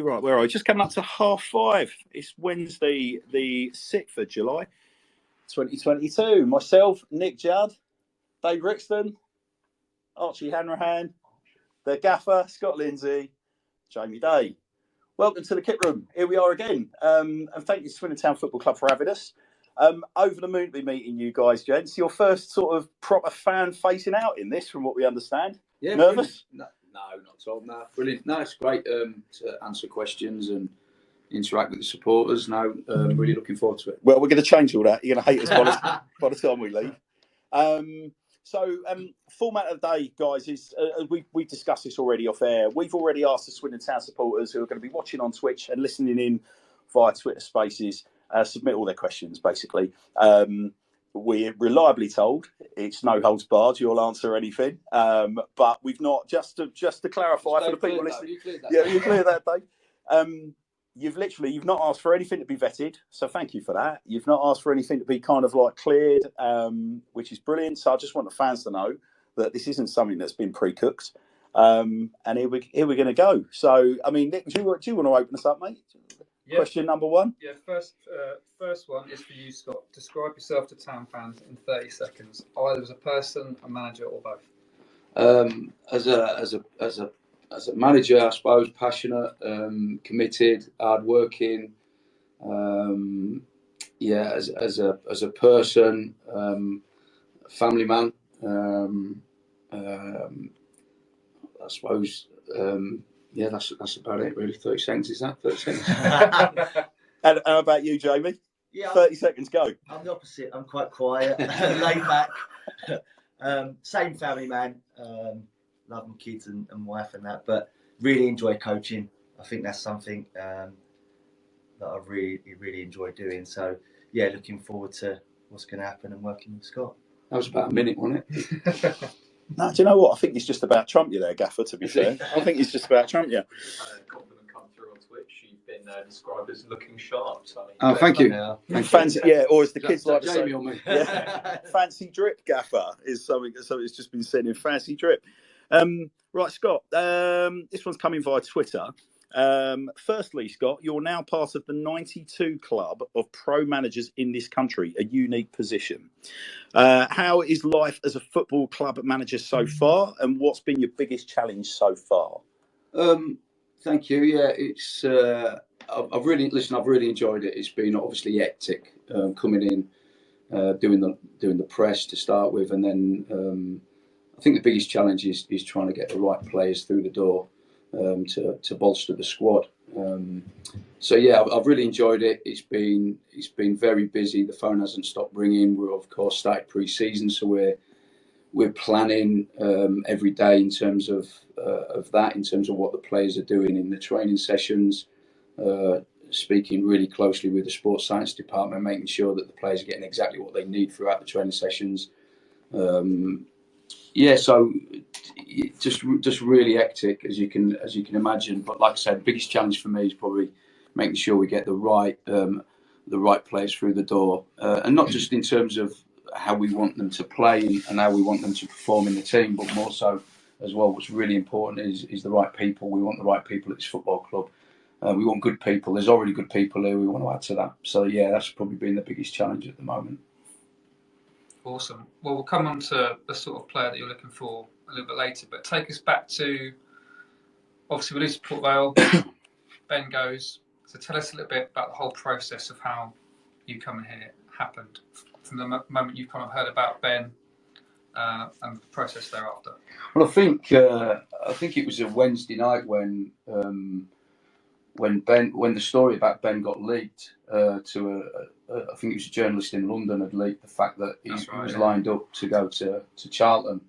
Right, where are we? Just coming up to 5:30. It's Wednesday, the 6th of July, 2022. Myself, Nick Judd, Dave Rixton, Archie Hanrahan, the gaffer, Scott Lindsey, Jamie Day. Welcome to the kit room. Here we are again. And thank you to Swindon Town Football Club for having us. Over the moon to be meeting you guys, gents. Your first sort of proper fan facing out in this, from what we understand. Yeah, nervous? No, not at all. No, brilliant. No, it's great to answer questions and interact with the supporters. Now, really looking forward to it. Well, we're going to change all that. You're going to hate us by the time we leave. Format of the day, guys, is we discussed this already off air. We've already asked the Swindon Town supporters who are going to be watching on Twitch and listening in via Twitter Spaces submit all their questions, basically. We're reliably told it's no holds barred. You'll answer anything, but we've not. Just to clarify for the people listening, you cleared that, Dave. You've not asked for anything to be vetted, so thank you for that. You've not asked for anything to be kind of like cleared, which is brilliant. So I just want the fans to know that this isn't something that's been pre-cooked, and here we're going to go. So, I mean, Nick, do you want to open us up, mate? Yeah. Question number one. Yeah, first one is for you, Scott. Describe yourself to Town fans in 30 seconds, either as a person, a manager, or both. As a manager, I suppose, passionate, committed, hardworking. As a person, family man. I suppose. Yeah, that's about it, really. 30 seconds, is that? 30 seconds. And how about you, Jamie? Yeah, 30 seconds, go. I'm the opposite. I'm quite quiet, laid back. Same family man. Love my kids and wife and that, but really enjoy coaching. I think that's something that I really enjoy doing. So, yeah, looking forward to what's going to happen and working with Scott. That was about a minute, wasn't it? No, do you know what? I think he's just about trumped you there, Gaffer, to be fair. I think he's just about trumped you. Compliment come through on Twitch. You've been described as looking sharp. So thank you. Fancy, yeah, or as the kids like to Jamie say, on me. Yeah, fancy drip, Gaffer, is something that's just been said in fancy drip. Right, Scott, this one's coming via Twitter. Firstly, Scott, you're now part of the 92 club of pro managers in this country, a unique position. How is life as a football club manager so far, and what's been your biggest challenge so far? Thank you. Yeah, it's I've really enjoyed it. It's been obviously hectic coming in, doing the press to start with, and then I think the biggest challenge is trying to get the right players through the door to bolster the squad. So yeah, I've really enjoyed it. It's been very busy. The phone hasn't stopped ringing. We're of course started pre-season, so we're planning every day in terms of that, in terms of what the players are doing in the training sessions. Speaking really closely with the sports science department, making sure that the players are getting exactly what they need throughout the training sessions. Yeah, so just really hectic, as you can imagine. But like I said, the biggest challenge for me is probably making sure we get the right players through the door, and not just in terms of how we want them to play and how we want them to perform in the team, but more so as well. What's really important is the right people. We want the right people at this football club. We want good people. There's already good people here. We want to add to that. So yeah, that's probably been the biggest challenge at the moment. Awesome. Well, we'll come on to the sort of player that you're looking for a little bit later, but take us back to, obviously we lose to Port Vale, Ben goes. So tell us a little bit about the whole process of how you coming here happened from the moment you've kind of heard about Ben and the process thereafter. Well, I think it was a Wednesday night when the story about Ben got leaked to I think it was a journalist in London had leaked the fact that he was lined up to go to Charlton.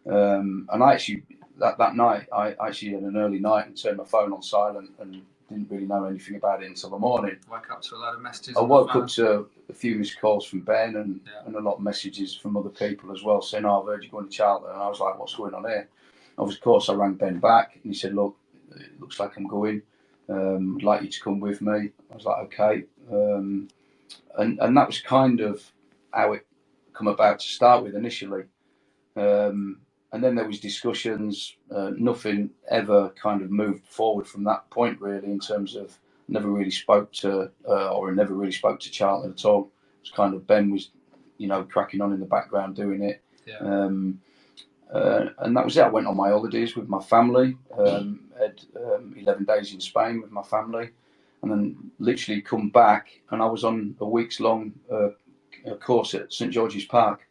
And I actually that night I actually had an early night and turned my phone on silent and didn't really know anything about it until the morning. Woke up to a lot of messages. I woke up to a few missed calls from Ben and a lot of messages from other people as well saying, "Oh, I've heard you're going to Charlton." And I was like, "What's going on here?" Of course, I rang Ben back and he said, "Look, it looks like I'm going. I'd like you to come with me." I was like, "Okay." And that was kind of how it come about to start with initially. and then there was discussions. Nothing ever kind of moved forward from that point, really, in terms of never really spoke to Charlton at all. It was kind of Ben was, cracking on in the background doing it. Yeah. And that was it. I went on my holidays with my family. Had 11 days in Spain with my family, and then literally come back, and I was on a week's long course at St George's Park.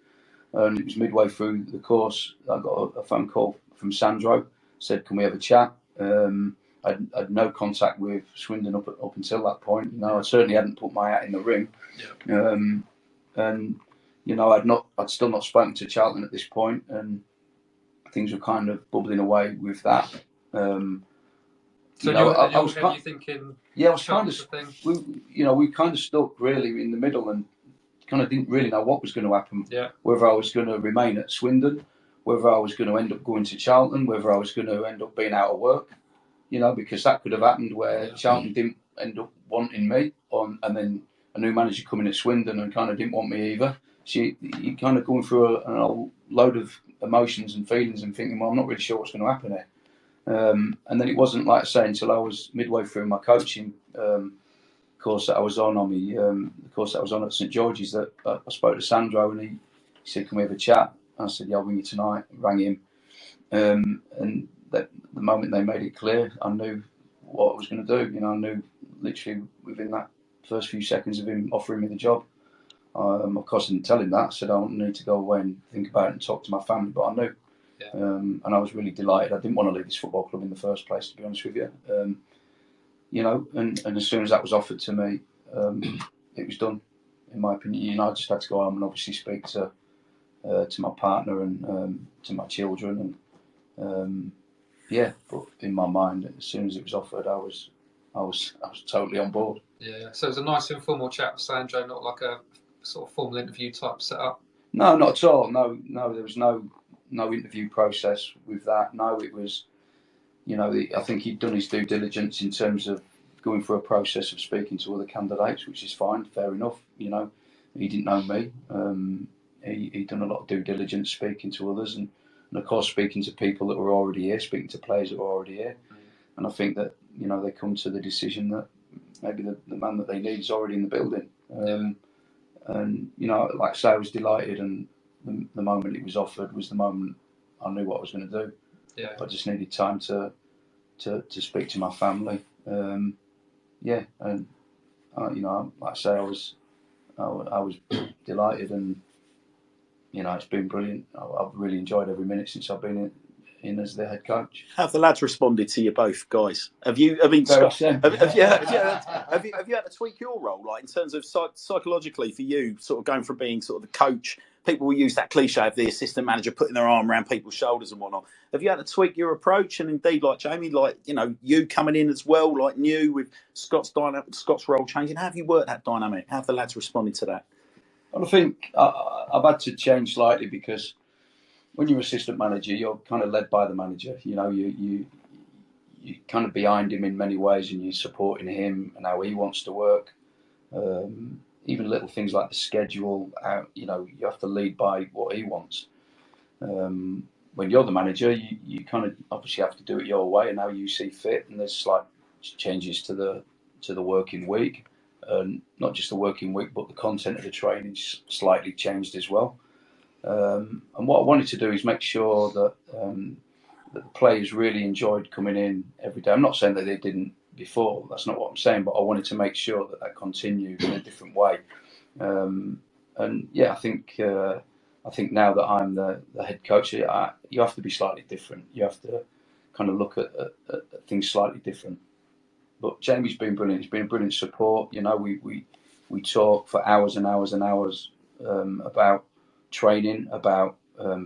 And it was midway through the course, I got a phone call from Sandro, said, "Can we have a chat?" I had no contact with Swindon up until that point. I certainly hadn't put my hat in the ring. Yeah. And I'd still not spoken to Charlton at this point, and things were kind of bubbling away with that. So I was you thinking? Yeah, I was kind of. We kind of stuck really in the middle, and kind of didn't really know what was going to happen. Yeah. Whether I was going to remain at Swindon, whether I was going to end up going to Charlton, whether I was going to end up being out of work. Because that could have happened where Charlton didn't end up wanting me, and then a new manager coming at Swindon and kind of didn't want me either. So you're kind of going through a load of emotions and feelings and thinking, well, I'm not really sure what's going to happen here. And then it wasn't, like I say, until I was midway through my coaching course that I was on the course that I was on at St George's that I spoke to Sandro, and he said, "Can we have a chat?" I said, "Yeah, I'll ring you tonight." I rang him, and the moment they made it clear, I knew what I was going to do. I knew literally within that first few seconds of him offering me the job. Of course, I didn't tell him that. I said, "I need to go away and think about it and talk to my family," but I knew. Yeah. And I was really delighted. I didn't want to leave this football club in the first place, to be honest with you. And as soon as that was offered to me, it was done, in my opinion. I just had to go home and obviously speak to my partner and to my children. And but in my mind, as soon as it was offered, I was totally on board. Yeah. So it was a nice informal chat with Sandro, not like a sort of formal interview type setup. No, not at all. No, there was no interview process with that. No, it was, I think he'd done his due diligence in terms of going through a process of speaking to other candidates, which is fine, fair enough. He didn't know me. He'd done a lot of due diligence speaking to others, and of course speaking to people that were already here, speaking to players that were already here. And I think that, they come to the decision that maybe the man that they need is already in the building. And, like I say, I was delighted, and the moment it was offered was the moment I knew what I was going to do. Yeah. I just needed time to speak to my family. And like I say, I was delighted, and it's been brilliant. I've really enjoyed every minute since I've been in as the head coach. How have the lads responded to you both, guys? Have you had to tweak your role, like in terms of psychologically for you, sort of going from being sort of the coach? People will use that cliche of the assistant manager putting their arm around people's shoulders and whatnot. Have you had to tweak your approach? And indeed, like Jamie, like you coming in as well, like new with Scott's role changing. How have you worked that dynamic? How have the lads responded to that? Well, I think I've had to change slightly, because when you're assistant manager, you're kind of led by the manager. You're kind of behind him in many ways, and you're supporting him and how he wants to work. Even little things like the schedule, you have to lead by what he wants. When you're the manager, you kind of obviously have to do it your way and how you see fit. And there's slight changes to the working week, not just the working week, but the content of the training slightly changed as well. And what I wanted to do is make sure that the players really enjoyed coming in every day. I'm not saying that they didn't before, that's not what I'm saying, but I wanted to make sure that continued in a different way. I think now that I'm the head coach, you have to be slightly different. You have to kind of look at things slightly different. But Jamie's been brilliant. He's been a brilliant support. We talk for hours and hours and hours about training, about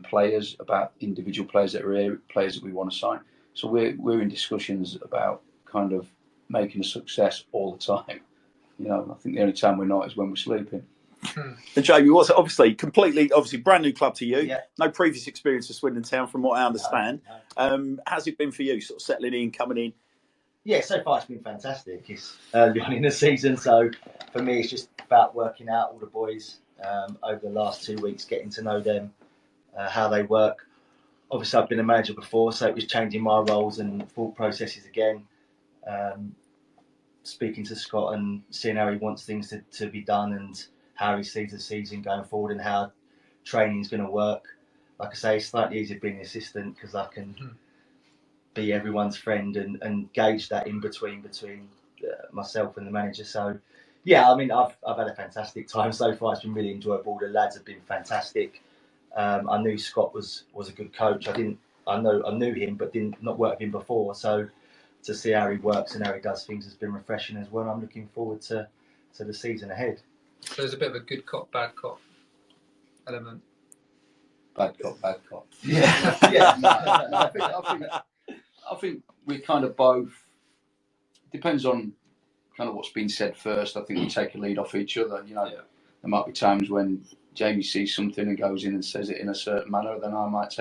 players, about individual players that are here, players that we want to sign. So we're in discussions about kind of making a success all the time. I think the only time we're not is when we're sleeping. And Jamie, what's obviously brand new club to you. Yeah. No previous experience of Swindon Town, from what I understand. No. How's it been for you, sort of settling in, coming in? Yeah, so far it's been fantastic. It's early on in the season, so for me it's just about working out all the boys over the last 2 weeks, getting to know them, how they work. obviously I've been a manager before, so it was changing my roles and thought processes again. Speaking to Scott and seeing how he wants things to be done and how he sees the season going forward and how training is going to work. Like I say, it's slightly easier being an assistant because I can be everyone's friend and gauge that in between myself and the manager. So, yeah, I mean, I've had a fantastic time so far. It's been really enjoyable. The lads have been fantastic. I knew Scott was a good coach. I knew him, but didn't not work with him before. So to see how he works and how he does things has been refreshing as well. I'm looking forward to the season ahead. So there's a bit of a good cop, bad cop element. Bad cop, bad cop. Yeah, I think we kind of both. Depends on kind of what's been said first. I think we take a lead off each other. You know, there might be times when Jamie sees something and goes in and says it in a certain manner. Then I might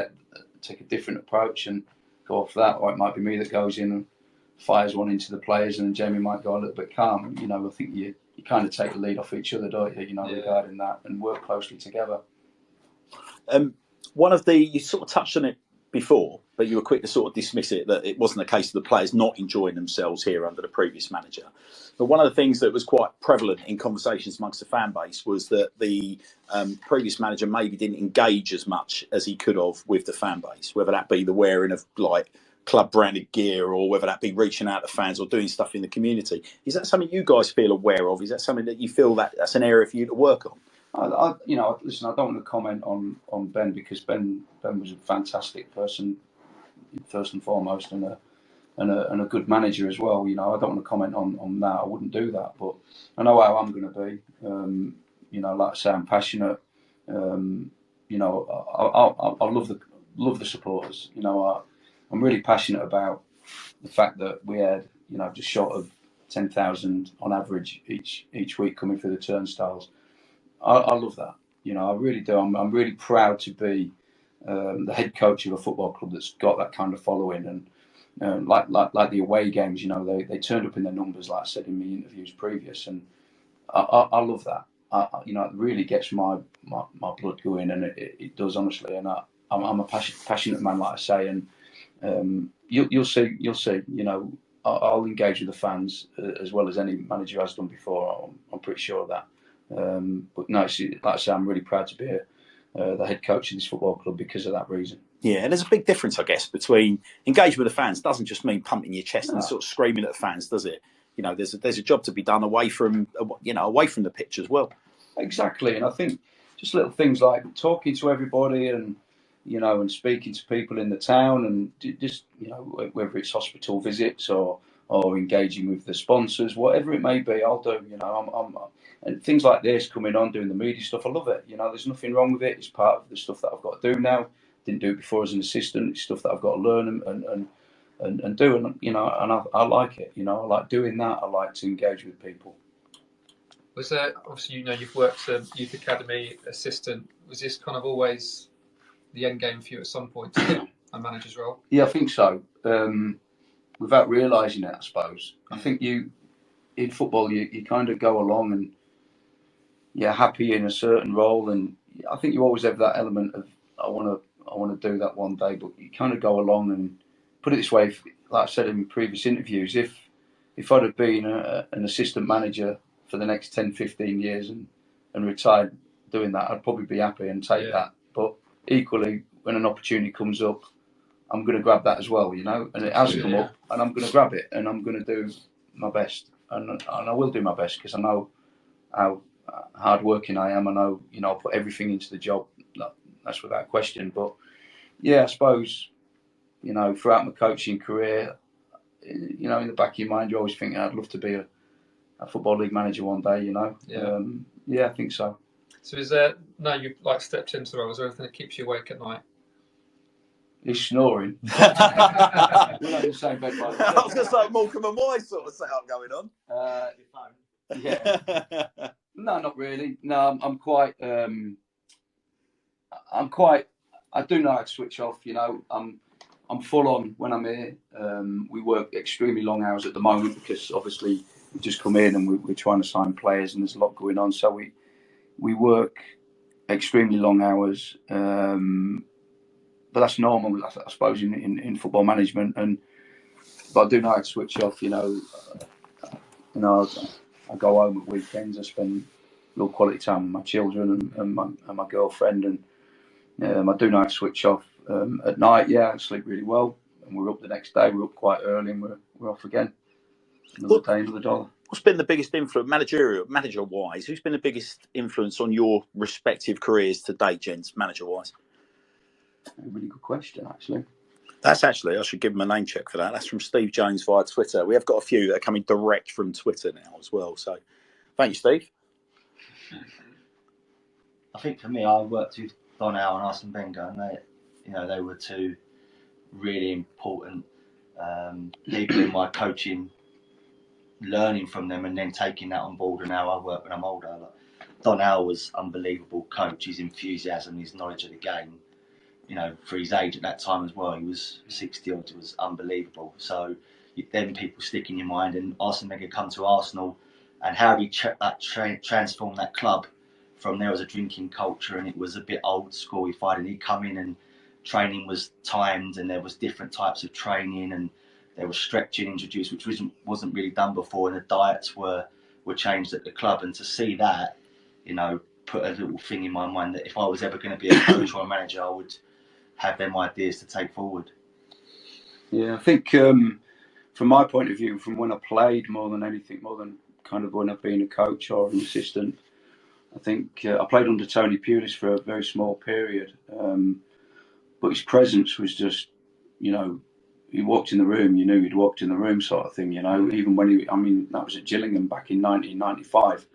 take a different approach and go off that. Or it might be me that goes in and fires one into the players, and then Jamie might go a little bit calm. You know, I think you kind of take the lead off each other, don't you? You know, regarding that, and work closely together. You sort of touched on it before, but you were quick to sort of dismiss it, that it wasn't a case of the players not enjoying themselves here under the previous manager. But one of the things that was quite prevalent in conversations amongst the fan base was that the previous manager maybe didn't engage as much as he could have with the fan base, whether that be the wearing of like club branded gear or whether that be reaching out to fans or doing stuff in the community. Is that something you guys feel aware of? Is that something that you feel that's an area for you to work on? Listen, I don't want to comment on Ben because Ben was a fantastic person, first and foremost, and a good manager as well. You know, I don't want to comment on that. I wouldn't do that, but I know how I'm going to be. You know, like I say, I'm passionate. You know, I love the supporters. You know, I'm really passionate about the fact that we had, you know, just short of 10,000 on average each week coming through the turnstiles. I love that. You know, I really do. I'm really proud to be the head coach of a football club that's got that kind of following, and like the away games. You know, they turned up in their numbers, like I said in my interviews previous, and I love that. You know, it really gets my blood going, and it does honestly. And I'm a passionate man, like I say, and you'll see. You know, I'll engage with the fans as well as any manager has done before. I'm pretty sure of that. But no, like I say, I'm really proud to be the head coach of this football club because of that reason. Yeah, and there's a big difference, I guess, between engagement with the fans. Doesn't just mean pumping your chest and sort of screaming at the fans, does it? You know, there's a job to be done away from the pitch as well. Exactly, and I think just little things like talking to everybody and, you know, and speaking to people in the town and just, you know, whether it's hospital visits or engaging with the sponsors, whatever it may be, I'll do. You know, and things like this, coming on, doing the media stuff, I love it. You know, there's nothing wrong with it. It's part of the stuff that I've got to do now. Didn't do it before as an assistant. It's stuff that I've got to learn and do. And, you know, and I like it. You know, I like doing that. I like to engage with people. Was there, obviously, you know, you've worked at youth academy assistant. Was this kind of always the end game for you at some point to get a manager's role? Yeah, I think so. Without realising it, I suppose. I think in football, you kind of go along and you're happy in a certain role, and I think you always have that element of I want to do that one day, but you kind of go along and put it this way. Like I said in previous interviews, if I'd have been an assistant manager for the next 10, 15 years and retired doing that, I'd probably be happy and take that. But equally, when an opportunity comes up, I'm going to grab that as well, you know, and it has come up, and I'm going to grab it, and I'm going to do my best, and I will do my best because I know how hard working I am. I know, you know, I'll put everything into the job. That's without question. But yeah, I suppose, you know, throughout my coaching career, you know, in the back of your mind, you're always thinking, I'd love to be a football league manager one day, you know. Yeah, I think so. So is there, now you've like stepped into the role, is there anything that keeps you awake at night? He's snoring. We're not in the same bed, by the way. I was going to say Morecambe and Wise sort of setup going on. Yeah. No, not really. No, I'm quite. I do know how to switch off. You know, I'm full on when I'm here. We work extremely long hours at the moment because obviously we just come in and we're trying to sign players and there's a lot going on. So we work extremely long hours. but that's normal, I suppose, in football management. But I do know how to switch off. I go home at weekends. I spend real quality time with my children and my girlfriend, and I do know how to switch off. At night, I sleep really well, and we're up the next day. We're up quite early, and we're off again. Another day, another dollar. What's been the biggest influence, manager-wise? Who's been the biggest influence on your respective careers to date, gents, manager-wise? A really good question, actually. That's actually, I should give him a name check for that. That's from Steve Jones via Twitter. We have got a few that are coming direct from Twitter now as well. So, thank you, Steve. I think for me, I worked with Don Howe and Arsene Wenger, and they were two really important people in my coaching, learning from them and then taking that on board. And how I work when I'm older. Don Howe was unbelievable coach. His enthusiasm, his knowledge of the game, for his age at that time as well, he was 60 odd, was unbelievable. So then people stick in your mind. And Arsene Wenger come to Arsenal, and how he transformed that club. From there was a drinking culture, and it was a bit old school. He'd come in and training was timed, and there was different types of training, and there was stretching introduced, which wasn't really done before, and the diets were changed at the club. And to see that, put a little thing in my mind that if I was ever going to be a coach or a manager, I would have them ideas to take forward. Yeah, I think from my point of view, from when I played more than anything, more than kind of when I've been a coach or an assistant, I think I played under Tony Pulis for a very small period, but his presence was just, he walked in the room, you knew he'd walked in the room, sort of thing. Even when that was at Gillingham back in 1995.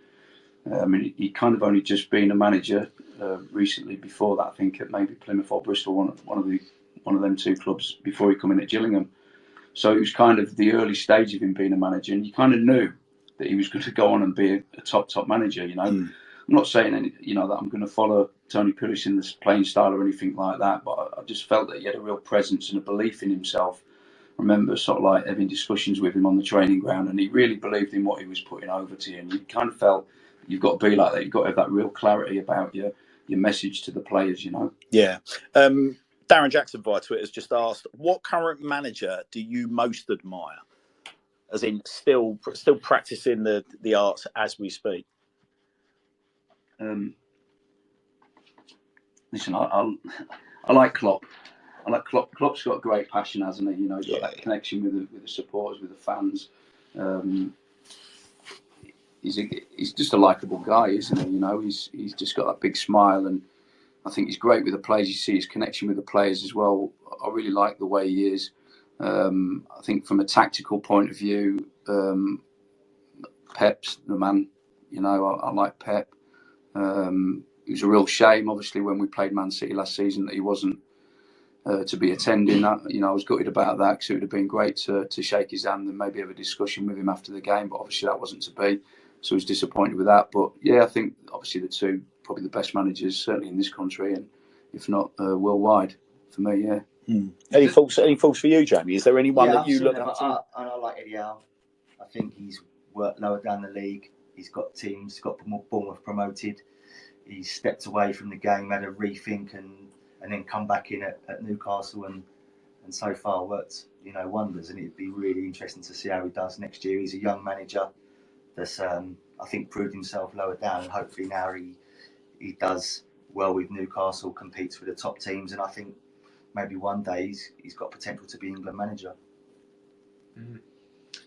He kind of only just been a manager recently. Before that, I think at maybe Plymouth or Bristol, one of them two clubs before he come in at Gillingham. So it was kind of the early stage of him being a manager, and you kind of knew that he was going to go on and be a top manager. I'm not saying that I'm going to follow Tony Pulis in this playing style or anything like that, but I just felt that he had a real presence and a belief in himself. I remember sort of like having discussions with him on the training ground, and he really believed in what he was putting over to you, and you kind of felt you've got to be like that. You've got to have that real clarity about your message to the players, Yeah. Darren Jackson via Twitter has just asked, what current manager do you most admire? As in still practicing the arts as we speak. Listen, I like Klopp. I like Klopp. Klopp's got great passion, hasn't he? He's got that connection with the supporters, with the fans. He's just a likeable guy, isn't he? He's just got that big smile, and I think he's great with the players. You see his connection with the players as well. I really like the way he is. I think from a tactical point of view, Pep's the man. I like Pep. It was a real shame, obviously, when we played Man City last season that he wasn't to be attending that. I was gutted about that because it would have been great to shake his hand and maybe have a discussion with him after the game, but obviously that wasn't to be. So I was disappointed with that. But yeah, I think obviously the two probably the best managers certainly in this country, and if not worldwide for me. Yeah. Any thoughts for you, Jamie? Is there anyone that you look up to? I like Eddie Howe. I think he's worked lower down the league. He's got teams, got Bournemouth promoted. He's stepped away from the game, had a rethink, and then come back in at Newcastle, and so far worked wonders. And it'd be really interesting to see how he does next year. He's a young manager that's I think proved himself lower down, and hopefully now he does well with Newcastle, competes with the top teams, and I think maybe one day he's got potential to be England manager. Mm.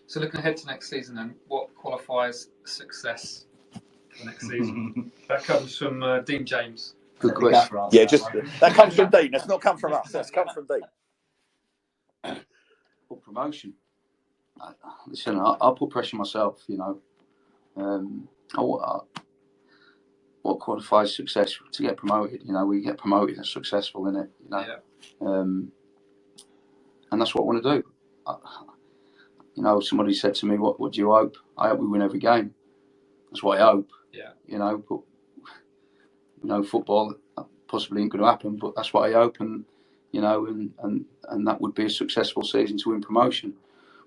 So looking ahead to next season, then, what qualifies success for next season? That comes from Dean James. Good question. Yeah, that comes from Dean. That's not come from us. That's come from Dean. Well, promotion. Listen, I'll put pressure myself. What qualifies success to get promoted? We get promoted and successful in it. Yeah. And that's what I want to do. Somebody said to me, "What do you hope?" I hope we win every game. That's what I hope. Yeah. But football possibly ain't going to happen. But that's what I hope, and that would be a successful season to win promotion.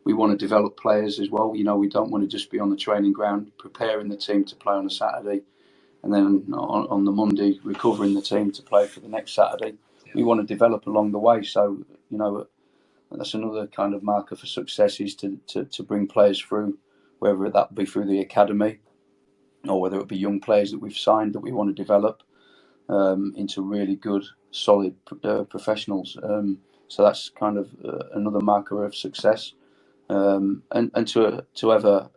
We want to develop players as well. We don't want to just be on the training ground preparing the team to play on a Saturday, and then on the Monday recovering the team to play for the next Saturday. we want to develop along the way. So, you know, that's another kind of marker for success, is to bring players through, whether that be through the academy or whether it be young players that we've signed that we want to develop into really good, solid professionals. So that's kind of another marker of success. And to have a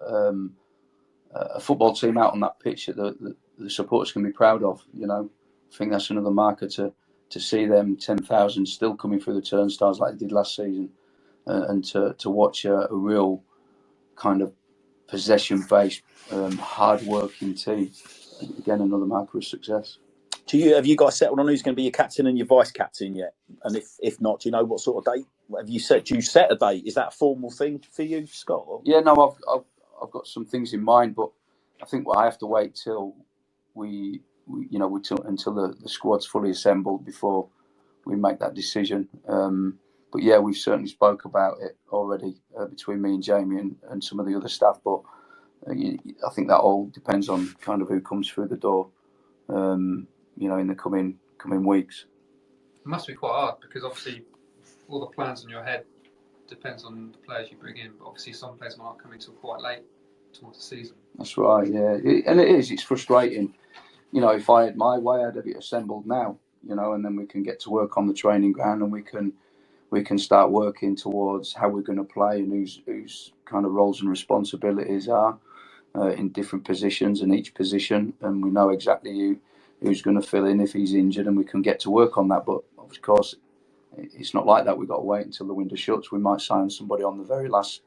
football team out on that pitch that the supporters can be proud of, you know, I think that's another marker to see them 10,000 still coming through the turnstiles like they did last season, and to watch a real kind of possession-based, hard-working team. Again, another marker of success. Have you guys settled on who's going to be your captain and your vice captain yet? And if not, do you know what sort of date have you set? Do you set a date? Is that a formal thing for you, Scott? Or? Yeah, no, I've got some things in mind, but I think I have to wait till until the squad's fully assembled before we make that decision. But yeah, we've certainly spoke about it already between me and Jamie and some of the other staff. But I think that all depends on kind of who comes through the door, in the coming weeks. It must be quite hard because obviously all the plans in your head depends on the players you bring in. But obviously some players might not come until quite late towards the season. That's right, yeah, it's frustrating. You know, if I had my way, I'd have it assembled now. You know, and then we can get to work on the training ground, and we can start working towards how we're going to play and whose kind of roles and responsibilities are in different positions in each position, and we know exactly who's going to fill in if he's injured, and we can get to work on that. But of course, it's not like that. We've got to wait until the window shuts. We might sign somebody on the very last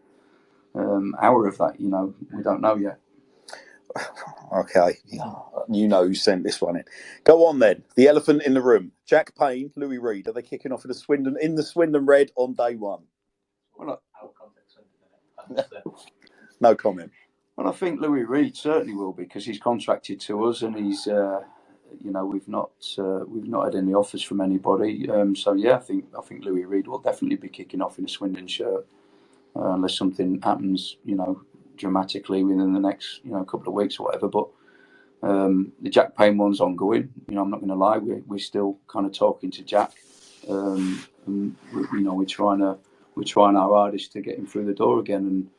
hour of that. You know, we don't know yet. Okay, you know who sent this one in. Go on then. The elephant in the room. Jack Payne, Louis Reed. Are they kicking off in the Swindon Red on day one? Well, no comment. Well, I think Louis Reed certainly will, because he's contracted to us, and he's, we've not had any offers from anybody. So yeah, I think Louis Reed will definitely be kicking off in a Swindon shirt, unless something happens, dramatically within the next, couple of weeks or whatever. But the Jack Payne one's ongoing. I'm not going to lie, we're still kind of talking to Jack, and we're trying our hardest to get him through the door again,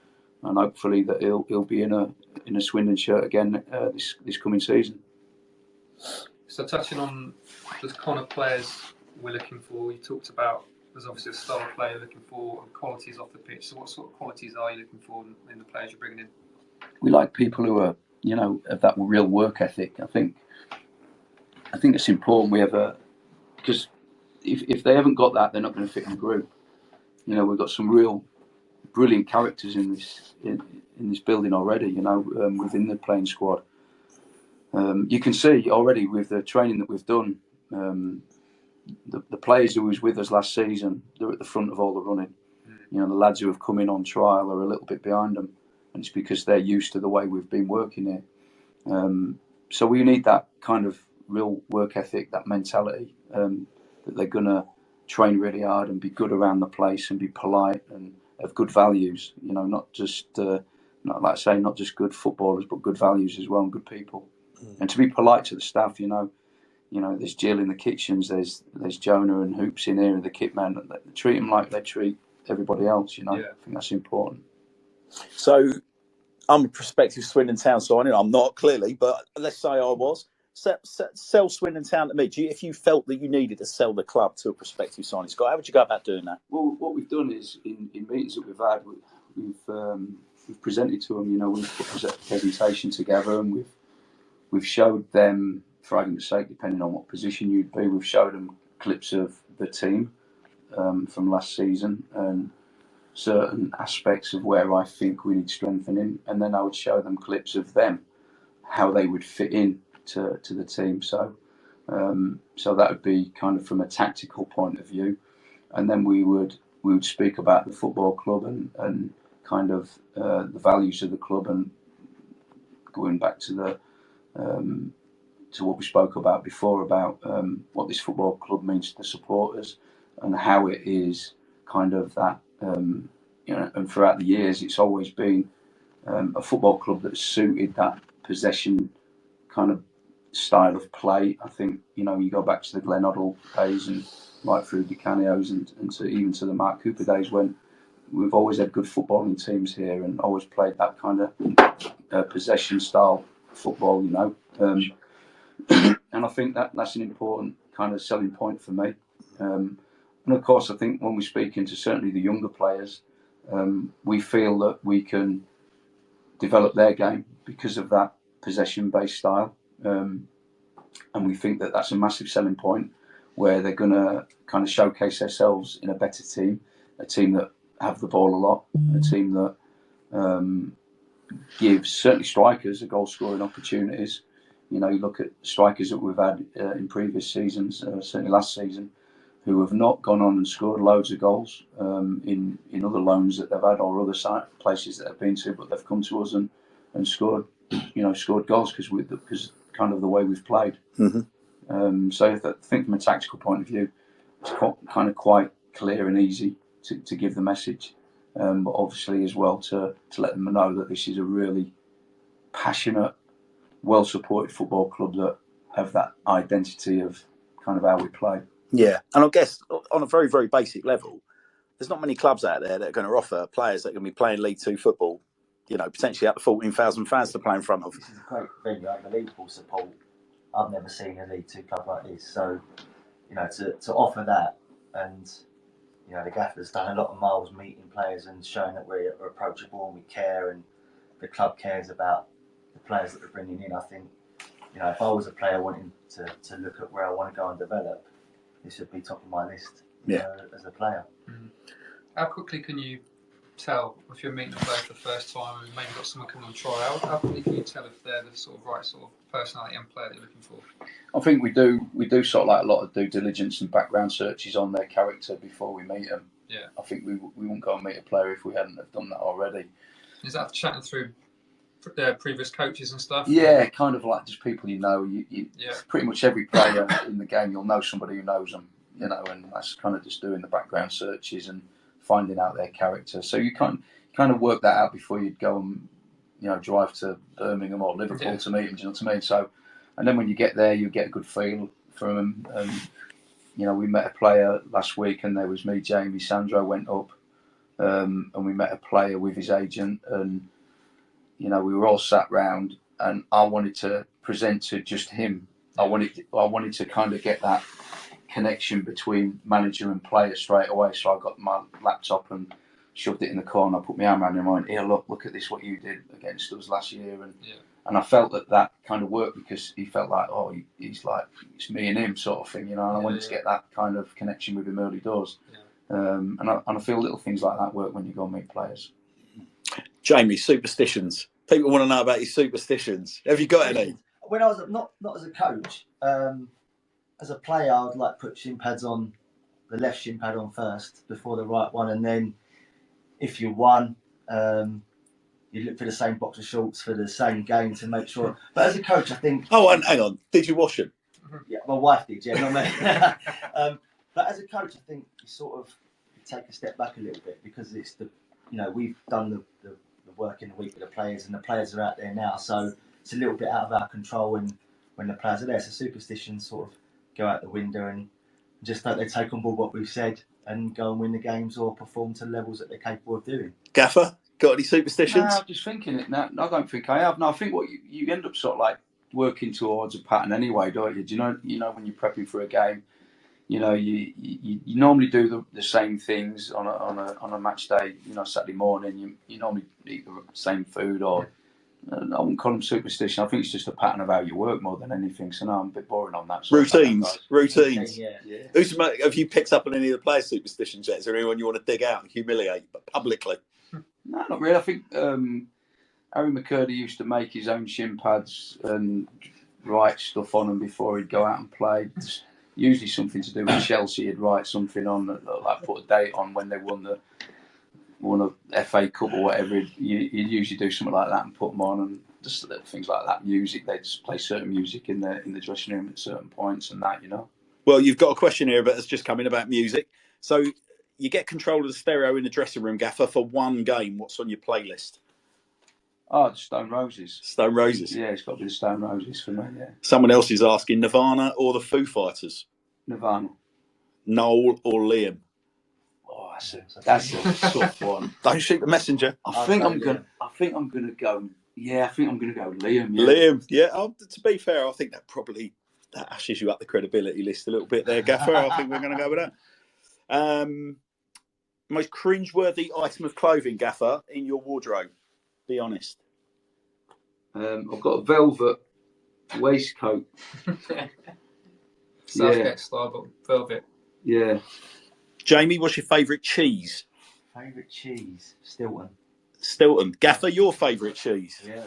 and hopefully that he'll be in a Swindon shirt again this coming season. So touching on the kind of players we're looking for, you talked about there's obviously a style of player you're looking for and qualities off the pitch. So what sort of qualities are you looking for in the players you're bringing in? We like people who are, have that real work ethic. I think it's important we have because if they haven't got that, they're not going to fit in the group. We've got some real brilliant characters in this building already, within the playing squad. You can see already with the training that we've done, the players who was with us last season, they're at the front of all the running. The lads who have come in on trial are a little bit behind them, and it's because they're used to the way we've been working here. So we need that kind of real work ethic, that mentality, that they're going to train really hard and be good around the place and be polite and have good values. Not just not just good footballers, but good values as well, and good people. And to be polite to the staff. There's Jill in the kitchens, there's Jonah and Hoops in here, and the kit man. They treat them like they treat everybody else. Yeah. I think that's important. So, I'm a prospective Swindon Town signing. I'm not, clearly, but let's say I was. Sell Swindon Town to me. If you felt that you needed to sell the club to a prospective signing, Scott, how would you go about doing that? Well, what we've done is in meetings that we've had, we've presented to them. We've put a presentation together, and we've showed them, for argument's sake, depending on what position you'd be, we've showed them clips of the team from last season and certain aspects of where I think we need strengthening, and then I would show them clips of them, how they would fit in to the team. So that would be kind of from a tactical point of view, and then we would speak about the football club and kind of the values of the club, and going back to what we spoke about before about what this football club means to the supporters and how it is kind of that, and throughout the years it's always been a football club that's suited that possession kind of style of play. I think, you go back to the Glen Hoddle days and right through the Canios and to even to the Mark Cooper days, when we've always had good footballing teams here and always played that kind of possession style football, you know. And I think that's an important kind of selling point for me. And of course, I think when we're speaking to certainly the younger players, we feel that we can develop their game because of that possession-based style. And we think that that's a massive selling point, where they're going to kind of showcase themselves in a better team, a team that have the ball a lot, a team that gives certainly strikers a goal-scoring opportunities. You know, you look at strikers that we've had in previous seasons, certainly last season, who have not gone on and scored loads of goals in other loans that they've had or other places that they've been to, but they've come to us and scored, scored goals because kind of the way we've played. Mm-hmm. So I think from a tactical point of view, it's kind of quite clear and easy to give the message, but obviously as well to let them know that this is a really passionate, well-supported football club that have that identity of kind of how we play. Yeah, and I guess on a very, very basic level, there's not many clubs out there that are going to offer players that are going to be playing League Two football, potentially up to 14,000 fans to play in front of. This is a great venue, unbelievable support. I've never seen a League Two club like this. So, to offer that, and the gaffer's done a lot of miles meeting players and showing that we're approachable and we care, and the club cares about the players that we're bringing in. I think, if I was a player wanting to look at where I want to go and develop, this would be top of my list. As a player. Mm-hmm. How quickly can you tell if you're meeting a player for the first time and maybe got someone coming on trial? How quickly can you tell if they're the sort of right sort of personality and player that you're looking for? I think we do sort of like a lot of due diligence and background searches on their character before we meet them. Yeah. I think we wouldn't go and meet a player if we hadn't have done that already. Is that chatting through their previous coaches and stuff? Yeah, kind of like just people you Yeah. Pretty much every player in the game, you'll know somebody who knows them, and that's kind of just doing the background searches and finding out their character. So you kind of work that out before you'd go and drive to Birmingham or Liverpool to meet them. Do you know what I mean? So, and then when you get there, you get a good feel from them. And we met a player last week, and there was me, Jamie, Sandro went up, and we met a player with his agent, and we were all sat round, and I wanted to present to just him. I wanted to kind of get that connection between manager and player straight away. So I got my laptop and shoved it in the corner. I put my arm around him and went, "Here, look at this, what you did against us last year." And I felt that kind of worked, because he felt like, he's like, it's me and him sort of thing, and I wanted to get that kind of connection with him early doors. And I feel little things like that work when you go and meet players. Jamie, superstitions. People want to know about your superstitions. Have you got any? When I was not as a coach, as a player, I would like put shin pads on, the left shin pad on first before the right one, and then if you won, you look for the same box of shorts for the same game to make sure. But as a coach, I think. Oh, and hang on, did you wash them? Yeah, my wife did. Yeah, not me. But as a coach, I think you sort of take a step back a little bit, because it's we've done the work in the week with the players, and the players are out there now, so it's a little bit out of our control when the players are there. So superstitions sort of go out the window, and just hope they take on board what we've said and go and win the games or perform to levels that they're capable of doing. Gaffer, got any superstitions? No, I'm just thinking it now. I don't think I have. No, I think what you end up sort of like working towards a pattern anyway, don't you? Do you know when you're prepping for a game, you normally do the same things on a match day. Saturday morning, you normally eat the same food, or I wouldn't call them superstition. I think it's just a pattern of how you work more than anything. So no, I'm a bit boring on that. Routines. Yeah. Have you picked up on any of the players' superstitions yet? Is there anyone you want to dig out and humiliate, but publicly? No, not really. I think Harry McCurdy used to make his own shin pads and write stuff on them before he'd go out and play. Usually something to do with Chelsea. He'd write something on, like put a date on when they won a FA Cup or whatever. He'd usually do something like that and put them on, and just little things like that. Music, they just play certain music in the dressing room at certain points and that, Well, you've got a question here, but it's just coming about music. So you get control of the stereo in the dressing room, Gaffer, for one game. What's on your playlist? Oh, Stone Roses. Stone Roses. Yeah, it's got to be the Stone Roses for me. Yeah. Someone else is asking, Nirvana or the Foo Fighters? Nirvana. Noel or Liam? Oh, that's a tough one. Don't shoot the messenger. I think I'm gonna go. Yeah, I think I'm gonna go Liam. Yeah. Liam, yeah. To be fair, I think that ashes you up the credibility list a little bit there, Gaffer. I think we're going to go with that. Most cringeworthy item of clothing, Gaffer, in your wardrobe. Be honest. I've got a velvet waistcoat. Southgate style, but velvet. Yeah. Jamie, what's your favourite cheese? Favourite cheese? Stilton. Stilton. Gaffer, your favourite cheese? Yeah.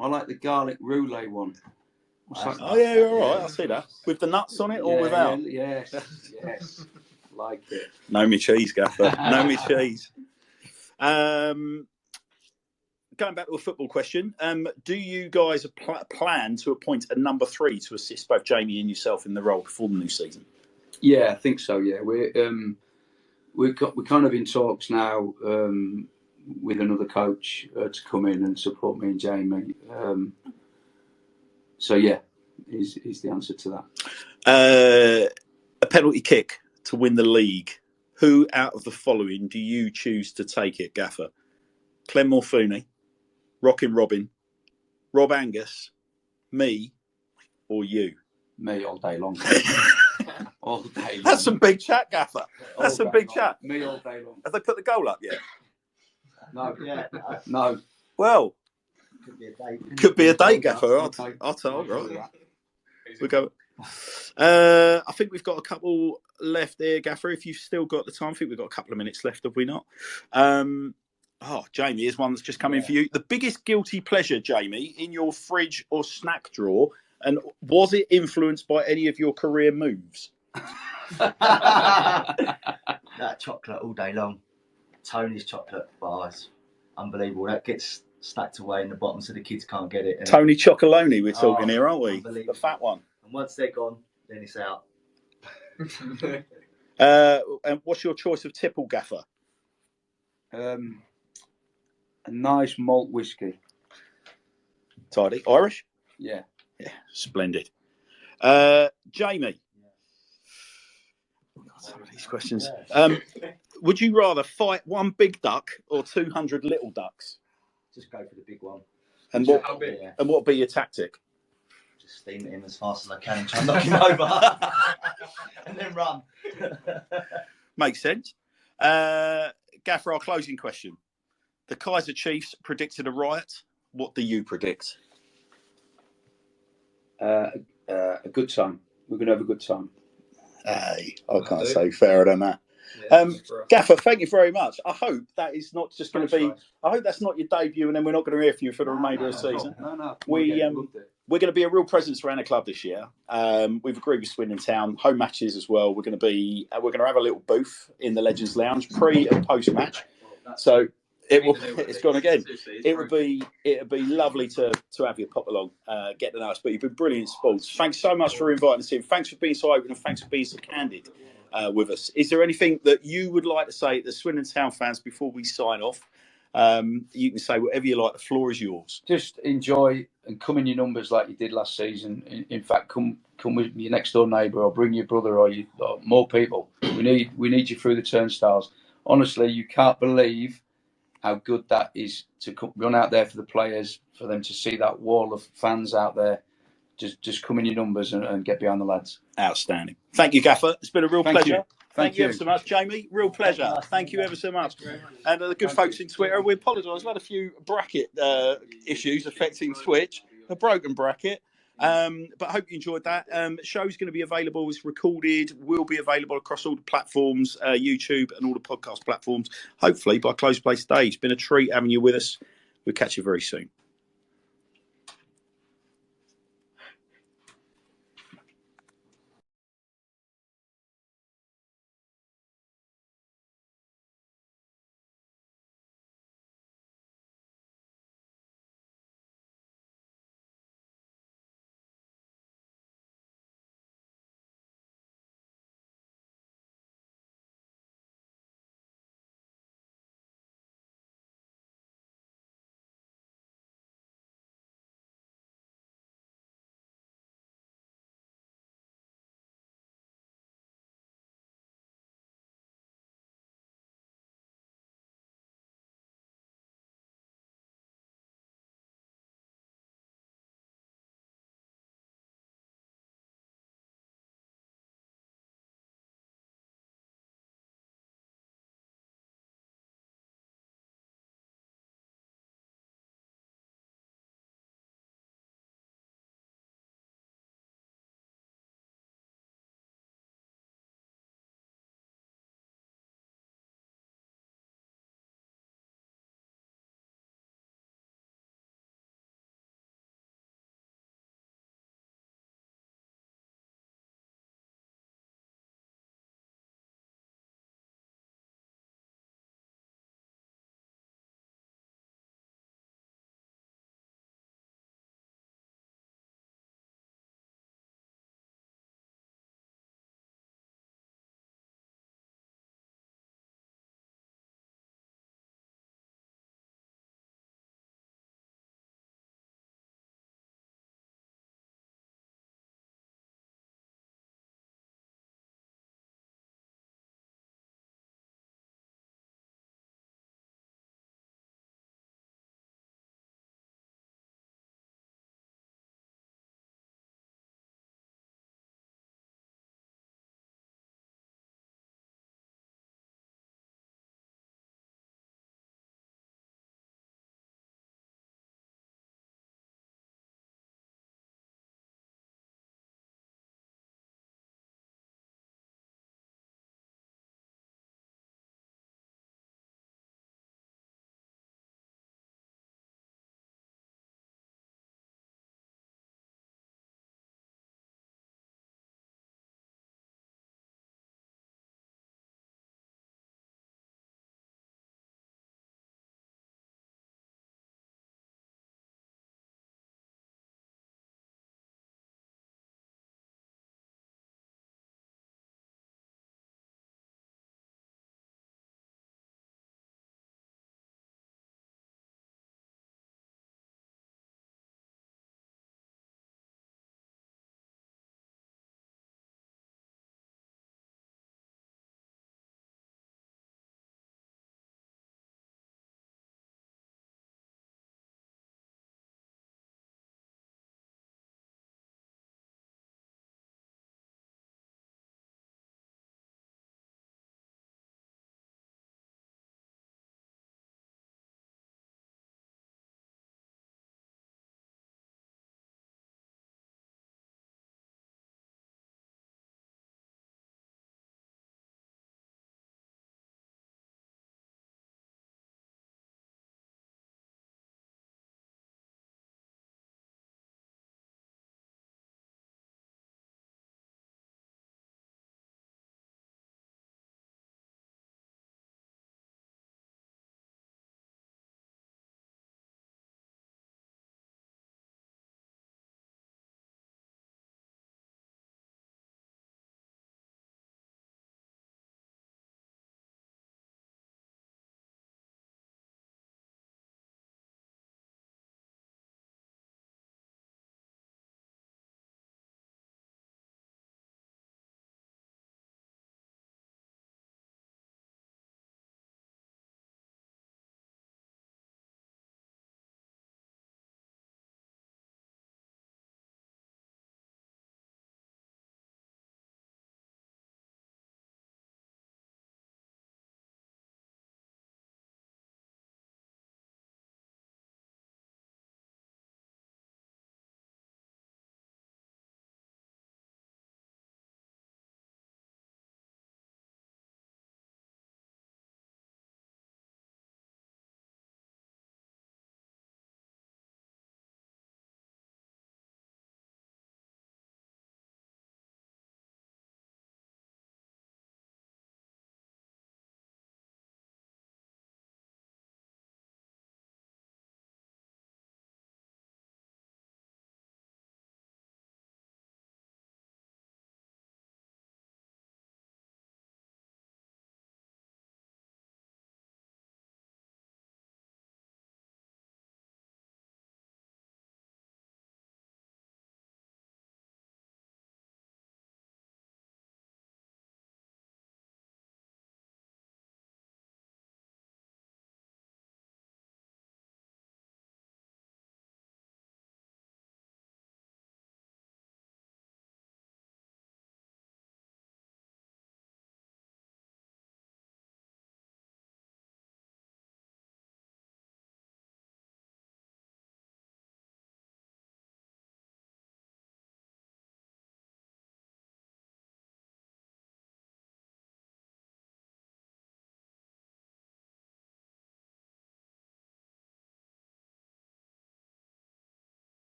I like the garlic roulette one. Oh yeah, you're all right. I see that. With the nuts on it or without? Yeah, yes. Like it. Know me cheese, Gaffer. Know me cheese. Going back to a football question, do you guys plan to appoint a number 3 to assist both Jamie and yourself in the role before the new season? Yeah, I think so. Yeah, we're kind of in talks now with another coach to come in and support me and Jamie. So yeah, is the answer to that. A penalty kick to win the league. Who out of the following do you choose to take it, Gaffer? Clem Morfuni, Rockin' Robin, Rob Angus, me, or you? Me all day long. All day long. That's some big chat, Gaffer. That's some big chat. Me all day long. Have they put the goal up yet? No. Yeah. No. Well, could be a date, Gaffer. I'll tell. Right. We go. I think we've got a couple left there, Gaffer. If you've still got the time, I think we've got a couple of minutes left. Have we not? Jamie, here's one that's just come in for you. The biggest guilty pleasure, Jamie, in your fridge or snack drawer, and was it influenced by any of your career moves? That chocolate all day long. Tony's chocolate bars, unbelievable. That gets stacked away in the bottom so the kids can't get it. Tony Chocolonely, we're talking here, aren't we? The fat one. And once they're gone, then it's out. And what's your choice of tipple, Gaffer? A nice malt whiskey. Tidy. Irish? Yeah. Yeah, splendid. Jamie. Some of these questions. Would you rather fight one big duck or 200 little ducks? Just go for the big one. And what would be your tactic? Just steam it in as fast as I can and try and knock him over. And then run. Makes sense. Gaffer, our closing question. The Kaiser Chiefs predicted a riot. What do you predict? A good time. We're going to have a good time. Hey, I can't say fairer than that. Yeah, Gaffer, thank you very much. I hope that is not just going to be. I hope that's not your debut, and then we're not going to hear from you for the remainder of the season. No. We're going to be a real presence around the club this year. We've agreed with Swindon Town home matches as well. We're going to have a little booth in the Legends Lounge pre and post match. So it's gone again. It'd be lovely to have you pop along, get to know us. But you've been brilliant sports. Thanks so much for inviting us in. Thanks for being so open and thanks for being so candid with us. Is there anything that you would like to say to the Swindon Town fans before we sign off? You can say whatever you like. The floor is yours. Just enjoy and come in your numbers like you did last season. In fact, come with your next door neighbour or bring your brother or more people. We need you through the turnstiles. Honestly, you can't believe how good that is to run out there for the players, for them to see that wall of fans out there. Just come in your numbers and get behind the lads. Outstanding. Thank you, Gaffer. It's been a real pleasure. Thank you ever so much, Jamie. Real pleasure. Thank you ever so much. And the good folks in Twitter, we apologise. We've had a few bracket issues affecting Twitch, a broken bracket. But I hope you enjoyed that. Show's going to be available. It's recorded. Will be available across all the platforms, YouTube and all the podcast platforms, hopefully by close play today. It's been a treat having you with us. We'll catch you very soon.